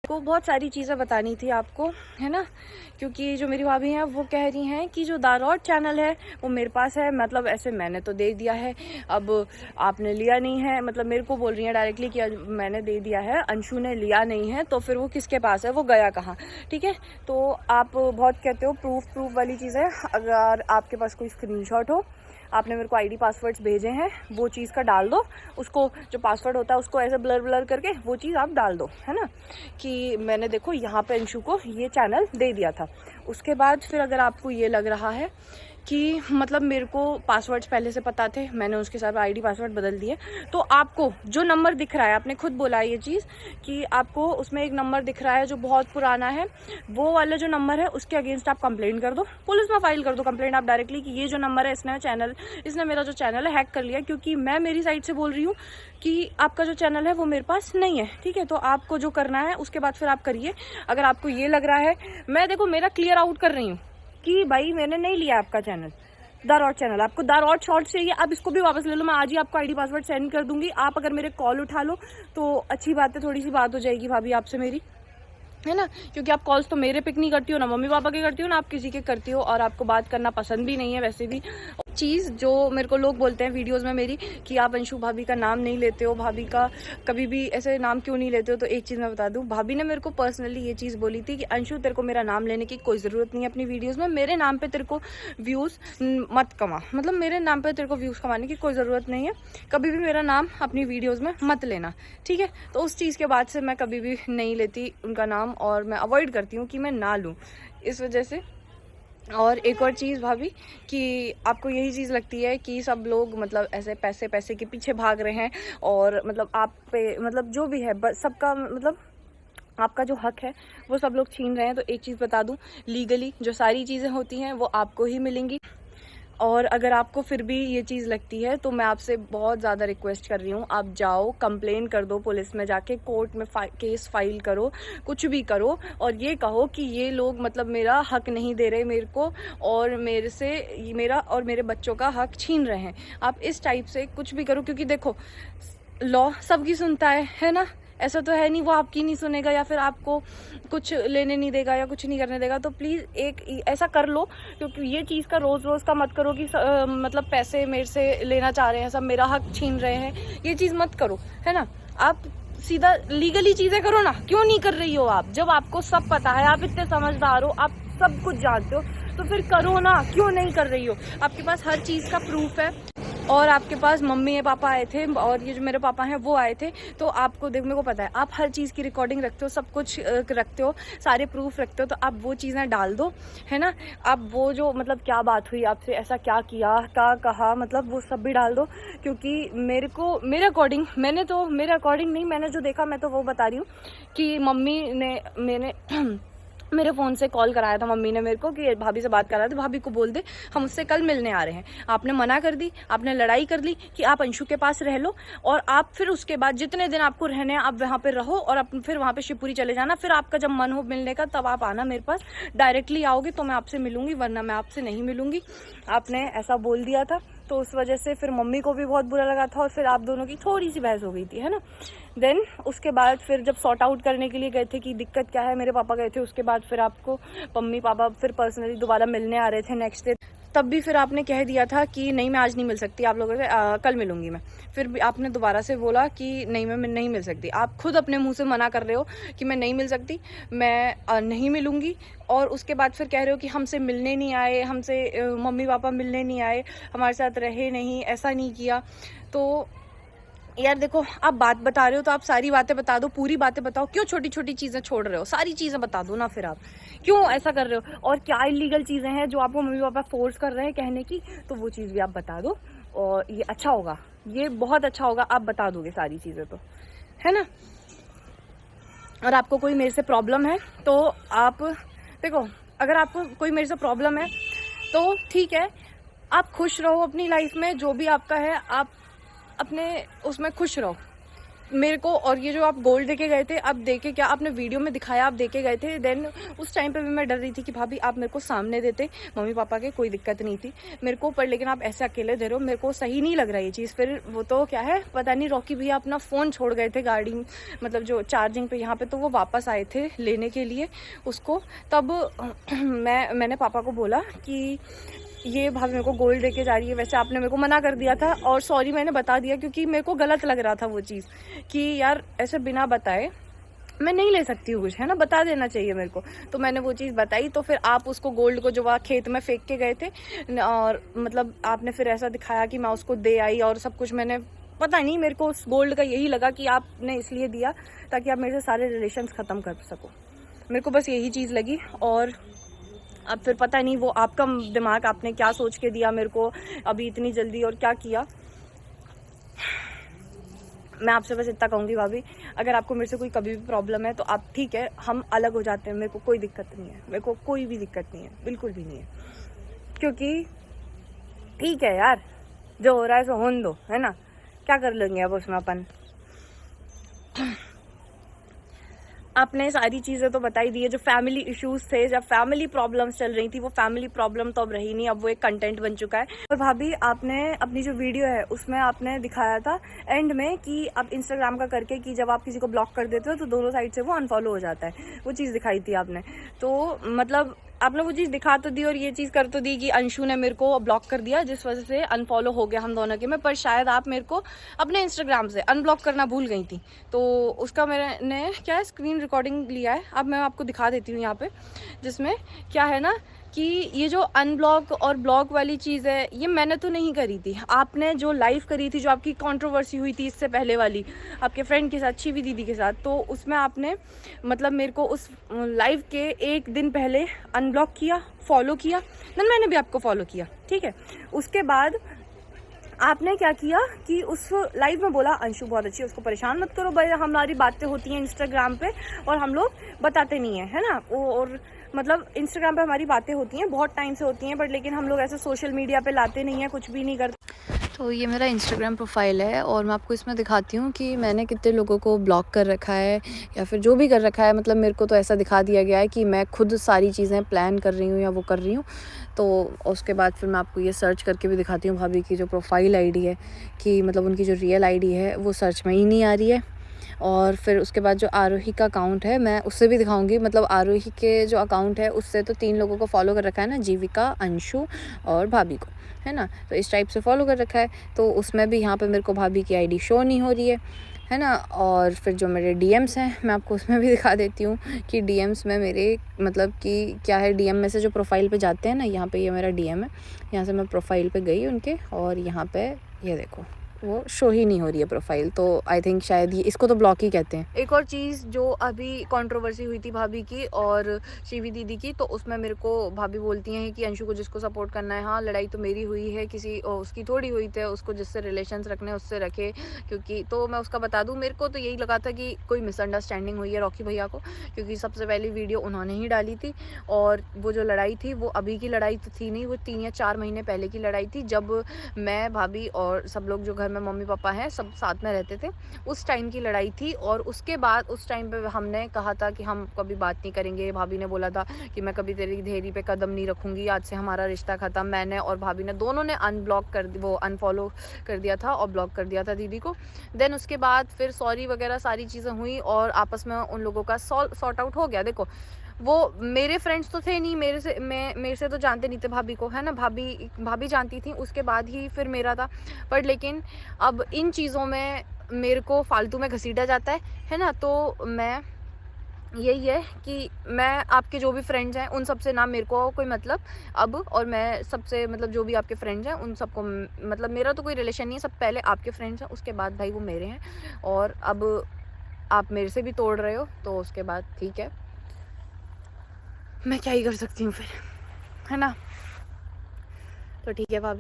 को बहुत सारी चीज़ें बतानी थी आपको, है ना, क्योंकि जो मेरी भाभी हैं वो कह रही हैं कि जो दारौट चैनल है वो मेरे पास है, मतलब ऐसे मैंने तो दे दिया है, अब आपने लिया नहीं है, मतलब मेरे को बोल रही हैं डायरेक्टली कि मैंने दे दिया है, अंशु ने लिया नहीं है, तो फिर वो किसके पास है, वो गया कहाँ। ठीक है, तो आप बहुत कहते हो प्रूफ वाली चीज़ है, अगर आपके पास कोई स्क्रीनशॉट हो, आपने मेरे को आईडी पासवर्ड्स भेजे हैं, वो चीज़ का डाल दो, उसको जो पासवर्ड होता है उसको ऐसे ब्लर करके वो चीज़ आप डाल दो, है ना, कि मैंने देखो यहाँ पे अंशु को ये चैनल दे दिया था। उसके बाद फिर अगर आपको ये लग रहा है कि मतलब मेरे को पासवर्ड्स पहले से पता थे, मैंने उसके साथ आईडी पासवर्ड बदल दिए, तो आपको जो नंबर दिख रहा है, आपने खुद बोला है ये चीज़ कि आपको उसमें एक नंबर दिख रहा है जो बहुत पुराना है, वो वाला जो नंबर है उसके अगेंस्ट आप कंप्लेंट कर दो, पुलिस में फाइल कर दो कंप्लेंट आप डायरेक्टली कि ये जो नंबर है इसने मेरा जो चैनल है हैक कर लिया, क्योंकि मैं मेरी साइड से बोल रही हूँ कि आपका जो चैनल है वो मेरे पास नहीं है। ठीक है, तो आपको जो करना है उसके बाद फिर आप करिए। अगर आपको ये लग रहा है, मैं देखो मेरा क्लियर आउट कर रही हूँ कि भाई मैंने नहीं लिया आपका चैनल, दारौट चैनल, आपको दारौट शॉर्ट्स चाहिए, आप इसको भी वापस ले लो, मैं आज ही आपको आईडी पासवर्ड सेंड कर दूंगी। आप अगर मेरे कॉल उठा लो तो अच्छी बात है, थोड़ी सी बात हो जाएगी भाभी आपसे मेरी, है ना, क्योंकि आप कॉल्स तो मेरे पिक नहीं करती हो, ना मम्मी पापा के करती हो, ना आप किसी के करती हो, और आपको बात करना पसंद भी नहीं है वैसे भी। चीज़ जो मेरे को लोग बोलते हैं वीडियोस में मेरी कि आप अंशु भाभी का नाम नहीं लेते हो, भाभी का कभी भी ऐसे नाम क्यों नहीं लेते हो, तो एक चीज़ मैं बता दूं, भाभी ने मेरे को पर्सनली ये चीज़ बोली थी कि अंशु तेरे को मेरा नाम लेने की कोई ज़रूरत नहीं है अपनी वीडियोज़ में, मेरे नाम पर तेरे को व्यूज़ मत कमा, मतलब मेरे नाम पर तेरे को व्यूज़ कमाने की कोई ज़रूरत नहीं है, कभी भी मेरा नाम अपनी वीडियोज़ में मत लेना। ठीक है, तो उस चीज़ के बाद से मैं कभी भी नहीं लेती उनका नाम, और मैं अवॉइड करती हूँ कि मैं ना लूँ इस वजह से। और एक और चीज़ भाभी कि आपको यही चीज़ लगती है कि सब लोग मतलब ऐसे पैसे के पीछे भाग रहे हैं, और मतलब आप पे मतलब जो भी है बस सबका मतलब आपका जो हक है वो सब लोग छीन रहे हैं। तो एक चीज़ बता दूं, लीगली जो सारी चीज़ें होती हैं वो आपको ही मिलेंगी, और अगर आपको फिर भी ये चीज़ लगती है तो मैं आपसे बहुत ज़्यादा रिक्वेस्ट कर रही हूँ, आप जाओ कंप्लेन कर दो पुलिस में, जाके कोर्ट में केस फाइल करो, कुछ भी करो, और ये कहो कि ये लोग मतलब मेरा हक नहीं दे रहे मेरे को, और मेरे से मेरा और मेरे बच्चों का हक छीन रहे हैं। आप इस टाइप से कुछ भी करो, क्योंकि देखो लॉ सबकी सुनता है ना, ऐसा तो है नहीं वो आपकी नहीं सुनेगा या फिर आपको कुछ लेने नहीं देगा या कुछ नहीं करने देगा। तो प्लीज़ एक ऐसा कर लो, क्योंकि ये चीज़ का रोज़ का मत करो कि मतलब पैसे मेरे से लेना चाह रहे हैं, सब मेरा हक छीन रहे हैं, ये चीज़ मत करो, है ना। आप सीधा लीगली चीज़ें करो ना, क्यों नहीं कर रही हो आप, जब आपको सब पता है, आप इतने समझदार हो, आप सब कुछ जानते हो, तो फिर करो ना, क्यों नहीं कर रही हो। आपके पास हर चीज़ का प्रूफ है, और आपके पास मम्मी पापा आए थे, और ये जो मेरे पापा हैं वो आए थे, तो आपको मेरे को पता है आप हर चीज़ की रिकॉर्डिंग रखते हो, सब कुछ रखते हो, सारे प्रूफ रखते हो, तो आप वो चीज़ें डाल दो, है ना। आप वो जो मतलब क्या बात हुई आपसे, ऐसा क्या किया, क्या कहा, मतलब वो सब भी डाल दो, क्योंकि मेरे अकॉर्डिंग मैंने जो देखा मैं तो वो बता रही हूँ कि मम्मी ने मेरे फ़ोन से कॉल कराया था मम्मी ने मेरे को कि भाभी से बात करा था, भाभी को बोल दे हम उससे कल मिलने आ रहे हैं। आपने मना कर दी, आपने लड़ाई कर ली कि आप अंशु के पास रह लो, और आप फिर उसके बाद जितने दिन आपको रहने हैं आप वहाँ पे रहो, और फिर वहाँ पे शिवपुरी चले जाना, फिर आपका जब मन हो मिलने का तब आप आना मेरे पास, डायरेक्टली आओगे तो मैं आपसे मिलूंगी, वरना मैं आपसे नहीं मिलूंगी। आपने ऐसा बोल दिया था, तो उस वजह से फिर मम्मी को भी बहुत बुरा लगा था, और फिर आप दोनों की थोड़ी सी बहस हो गई थी, है ना। देन उसके बाद फिर जब सॉर्ट आउट करने के लिए गए थे कि दिक्कत क्या है, मेरे पापा गए थे, उसके बाद फिर आपको मम्मी पापा फिर पर्सनली दोबारा मिलने आ रहे थे नेक्स्ट डे, तब भी फिर आपने कह दिया था कि नहीं मैं आज नहीं मिल सकती आप लोगों से, कल मिलूंगी मैं। फिर भी आपने दोबारा से बोला कि नहीं मैं नहीं मिल सकती, आप खुद अपने मुंह से मना कर रहे हो कि मैं नहीं मिल सकती, मैं नहीं मिलूंगी, और उसके बाद फिर कह रहे हो कि हमसे मिलने नहीं आए, हमसे मम्मी पापा मिलने नहीं आए, हमारे साथ रहे नहीं, ऐसा नहीं किया। तो यार देखो, आप बात बता रहे हो तो आप सारी बातें बता दो, पूरी बातें बताओ, क्यों छोटी छोटी चीज़ें छोड़ रहे हो, सारी चीज़ें बता दो ना, फिर आप क्यों ऐसा कर रहे हो, और क्या इलीगल चीज़ें हैं जो आपको मम्मी पापा फोर्स कर रहे हैं कहने की, तो वो चीज़ भी आप बता दो, और ये अच्छा होगा, ये बहुत अच्छा होगा, आप बता दोगे सारी चीज़ें तो, है ना। और आपको कोई मेरे से प्रॉब्लम है तो आप देखो, अगर आपको कोई मेरे से प्रॉब्लम है तो ठीक है, आप खुश रहो अपनी लाइफ में, जो भी आपका है आप अपने उसमें खुश रहो, मेरे को, और ये जो आप गोल्ड देके गए थे, अब देके क्या आपने वीडियो में दिखाया, आप देके गए थे, देन उस टाइम पे भी मैं डर रही थी कि भाभी आप मेरे को सामने देते, मम्मी पापा के कोई दिक्कत नहीं थी मेरे को, पर लेकिन आप ऐसे अकेले दे रहे हो, मेरे को सही नहीं लग रहा ये चीज़। फिर वो तो क्या है पता नहीं, रॉकी भैया अपना फ़ोन छोड़ गए थे गाड़ी, मतलब जो चार्जिंग पे यहाँ पे, तो वो वापस आए थे लेने के लिए उसको। तब मैंने पापा को बोला कि ये भाभी मेरे को गोल्ड देके जा रही है, वैसे आपने मेरे को मना कर दिया था, और सॉरी मैंने बता दिया क्योंकि मेरे को गलत लग रहा था वो चीज़ कि यार ऐसे बिना बताए मैं नहीं ले सकती हूँ कुछ, है ना, बता देना चाहिए मेरे को। तो मैंने वो चीज़ बताई, तो फिर आप उसको गोल्ड को जो वहाँ खेत में फेंक के गए थे, और मतलब आपने फिर ऐसा दिखाया कि मैं उसको दे आई और सब कुछ। मैंने पता नहीं, मेरे को उस गोल्ड का यही लगा कि आपने इसलिए दिया ताकि आप मेरे से सारे रिलेशंस ख़त्म कर सको, मेरे को बस यही चीज़ लगी। और अब फिर पता नहीं वो आपका दिमाग, आपने क्या सोच के दिया मेरे को अभी इतनी जल्दी, और क्या किया। मैं आपसे बस इतना कहूँगी भाभी, अगर आपको मेरे से कोई कभी भी प्रॉब्लम है तो आप, ठीक है, हम अलग हो जाते हैं, मेरे को कोई दिक्कत नहीं है, मेरे को कोई भी दिक्कत नहीं है, बिल्कुल भी नहीं है। क्योंकि ठीक है यार, जो हो रहा है सो होने दो, है ना, क्या कर लेंगे अब उसमें अपन। आपने सारी चीज़ें तो बताई दी है, जो फैमिली इश्यूज थे, जब फैमिली प्रॉब्लम्स चल रही थी, वो फैमिली प्रॉब्लम तो अब रही नहीं, अब वो एक कंटेंट बन चुका है। और भाभी आपने अपनी जो वीडियो है उसमें आपने दिखाया था एंड में कि आप इंस्टाग्राम का करके कि जब आप किसी को ब्लॉक कर देते हो तो दोनों साइड से वो अनफॉलो हो जाता है, वो चीज़ दिखाई थी आपने। तो मतलब आपने वो चीज़ दिखा तो दी और ये चीज़ कर तो दी कि अंशु ने मेरे को ब्लॉक कर दिया, जिस वजह से अनफॉलो हो गया हम दोनों के में, पर शायद आप मेरे को अपने इंस्टाग्राम से अनब्लॉक करना भूल गई थी। तो उसका मैंने क्या है स्क्रीन रिकॉर्डिंग लिया है, अब मैं आपको दिखा देती हूँ यहाँ पे, जिसमें क्या है ना कि ये जो अनब्लॉक और ब्लॉक वाली चीज़ है, ये मैंने तो नहीं करी थी, आपने जो लाइव करी थी, जो आपकी कंट्रोवर्सी हुई थी इससे पहले वाली आपके फ्रेंड के साथ, शिवी दीदी के साथ, तो उसमें आपने मतलब मेरे को उस लाइव के एक दिन पहले अनब्लॉक किया, फॉलो किया, देन मैंने भी आपको फॉलो किया, ठीक है। उसके बाद आपने क्या किया कि उस लाइव में बोला अंशु बहुत अच्छी है, उसको परेशान मत करो भाई, हमारी बातें होती हैं इंस्टाग्राम पे और हम लोग बताते नहीं हैं, है ना। और मतलब इंस्टाग्राम पे हमारी बातें होती हैं, बहुत टाइम से होती हैं, बट लेकिन हम लोग ऐसे सोशल मीडिया पे लाते नहीं हैं, कुछ भी नहीं करते। तो ये मेरा इंस्टाग्राम प्रोफाइल है और मैं आपको इसमें दिखाती हूँ कि मैंने कितने लोगों को ब्लॉक कर रखा है या फिर जो भी कर रखा है। मतलब मेरे को तो ऐसा दिखा दिया गया है कि मैं खुद सारी चीज़ें प्लान कर रही हूँ या वो कर रही हूँ। तो उसके बाद फिर मैं आपको ये सर्च करके भी दिखाती हूँ भाभी की जो प्रोफाइल आईडी है, कि मतलब उनकी जो रियल आईडी है वो सर्च में ही नहीं आ रही है। और फिर उसके बाद जो आरोही का अकाउंट है मैं उससे भी दिखाऊंगी। मतलब आरोही के जो अकाउंट है उससे तो 3 लोगों को फॉलो कर रखा है ना, जीविका, अंशु और भाभी को, है ना। तो इस टाइप से फॉलो कर रखा है, तो उसमें भी यहाँ पे मेरे को भाभी की आईडी शो नहीं हो रही है ना। और फिर जो मेरे डीएम्स हैं मैं आपको उसमें भी दिखा देती हूँ कि डीएम्स में मेरे मतलब कि क्या है, डीएम में से जो प्रोफाइल पे जाते हैं ना, यहाँ पे ये मेरा डीएम है, यहाँ से मैं प्रोफाइल पे गई उनके और यहाँ पे ये देखो वो शो ही नहीं हो रही है प्रोफाइल। तो आई थिंक शायद ये इसको तो ब्लॉक ही कहते हैं। एक और चीज़ जो अभी कंट्रोवर्सी हुई थी भाभी की और शिवी दीदी की, तो उसमें मेरे को भाभी बोलती हैं कि अंशु को जिसको सपोर्ट करना है, हाँ लड़ाई तो मेरी हुई है, किसी उसकी थोड़ी हुई थी, उसको जिससे रिलेशंस रखने उससे रखे। क्योंकि तो मैं उसका बता दूँ, मेरे को तो यही लगा था कि कोई मिसअंडरस्टैंडिंग हुई है रॉकी भैया को, क्योंकि सबसे पहली वीडियो उन्होंने ही डाली थी। और वो जो लड़ाई थी वो अभी की लड़ाई तो थी नहीं, वो 3 या 4 महीने पहले की लड़ाई थी, जब मैं, भाभी और सब लोग जो घर में मम्मी पापा हैं सब साथ में रहते थे, उस टाइम की लड़ाई थी। और उसके बाद उस टाइम पे हमने कहा था कि हम कभी बात नहीं करेंगे। भाभी ने बोला था कि मैं कभी तेरी धेरी पे कदम नहीं रखूंगी, आज से हमारा रिश्ता खत्म। मैंने और भाभी ने दोनों ने अनब्लॉक कर वो अनफॉलो कर दिया था और ब्लॉक कर दिया था दीदी को। देन उसके बाद फिर सॉरी वगैरह सारी चीज़ें हुई और आपस में उन लोगों का सॉर्ट आउट हो गया। देखो वो मेरे फ्रेंड्स तो थे नहीं, मेरे से तो जानते नहीं थे भाभी को, है ना। भाभी जानती थी, उसके बाद ही फिर मेरा था। पर लेकिन अब इन चीज़ों में मेरे को फालतू में घसीटा जाता है ना। तो मैं यही है कि मैं आपके जो भी फ्रेंड्स हैं उन सबसे ना मेरे को कोई मतलब अब, और मैं सबसे मतलब जो भी आपके फ्रेंड्स हैं उन सबको मतलब मेरा तो कोई रिलेशन नहीं है। सब पहले आपके फ्रेंड्स हैं, उसके बाद भाई वो मेरे हैं। और अब आप मेरे से भी तोड़ रहे हो तो उसके बाद ठीक है, मैं क्या ही कर सकती हूँ फिर, है ना। तो ठीक है भाभी,